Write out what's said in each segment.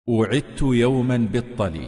وعدت يوما بالطلي.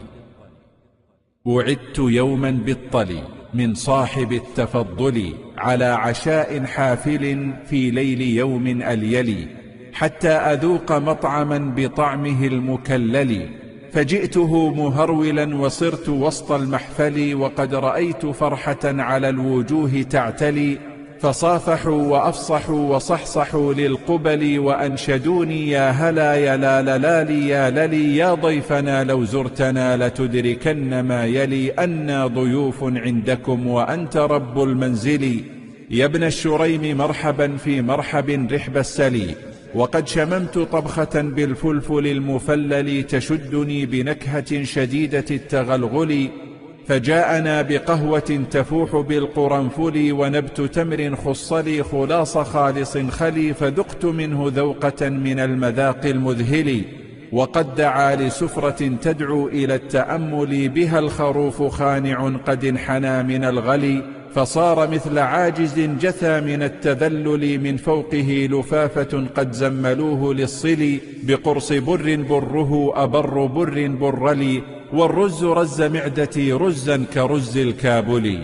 وعدت يوما بالطلي من صاحب التفضل، على عشاء حافل في ليل يوم أليلي، حتى أذوق مطعما بطعمه المكلل. فجئته مهرولا وصرت وسط المحفل، وقد رأيت فرحة على الوجوه تعتلي. فصافحوا وأفصحوا وصحصحوا للقبل، وأنشدوني يا هلا يا لالالي يا للي، يا ضيفنا لو زرتنا لتدركن ما يلي، أنا ضيوف عندكم وأنت رب المنزل. يا ابن الشريم مرحبا في مرحب رحب السلي، وقد شممت طبخة بالفلفل المفلل، تشدني بنكهة شديدة التغلغل. فجاءنا بقهوة تفوح بالقرنفل، ونبت تمر خصلي خلاص خالص خلي، فذقت منه ذوقة من المذاق المذهل. وقد دعا لسفرة تدعو إلى التأمل، بها الخروف خانع قد انحنى من الغلي، فصار مثل عاجز جثى من التذلل، من فوقه لفافة قد زملوه للصل، بقرص بر بره أبر بر برلي، والرز رز معدتي رزا كرز الكابل.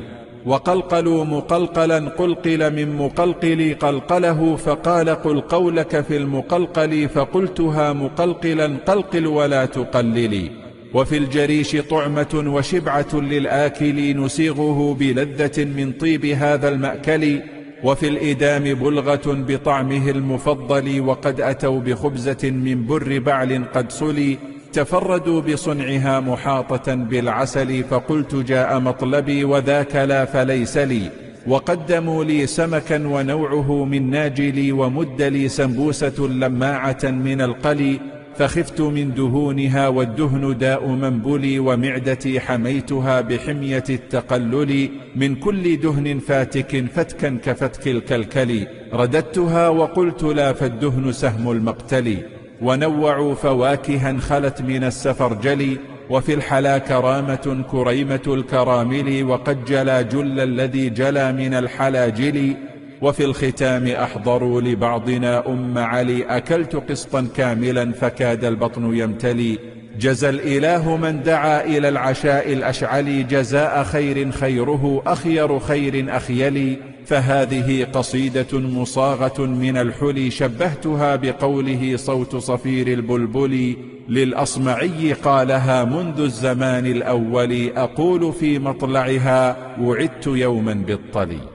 وقلقلوا مقلقلا قلقل من مقلقل قلقله، فقال قل قولك في المقلقل، فقلتها مقلقلا قلقل ولا تقللي. وفي الجريش طعمة وشبعة للآكل، نسيغه بلذة من طيب هذا المأكل. وفي الإدام بلغة بطعمه المفضل، وقد أتوا بخبزة من بر بعل قد صلي، تفردوا بصنعها محاطة بالعسل. فقلت جاء مطلبي وذاك لا فليس لي، وقدموا لي سمكا ونوعه من ناجلي، ومد لي سنبوسة لماعة من القلي، فخفت من دهونها والدهن داء منبلي، ومعدتي حميتها بحمية التقلل، من كل دهن فاتك فتكا كفتك الكلكل. رددتها وقلت لا، فالدهن سهم المقتل. ونوعوا فواكها خلت من السفرجل، وفي الحلا كرامة كريمة الكرامل، وقد جلا جل الذي جلا من الحلاجل. وفي الختام أحضروا لبعضنا علي، أكلت قسطا كاملا فكاد البطن يمتلي. جزى الإله من دعا إلى العشاء الأشعل، جزاء خير خيره أخير خير أخيلي. فهذه قصيدة مصاغة من الحلي، شبهتها بقوله صوت صفير البلبل، للأصمعي قالها منذ الزمان الأول، أقول في مطلعها وعدت يوما بالطلي.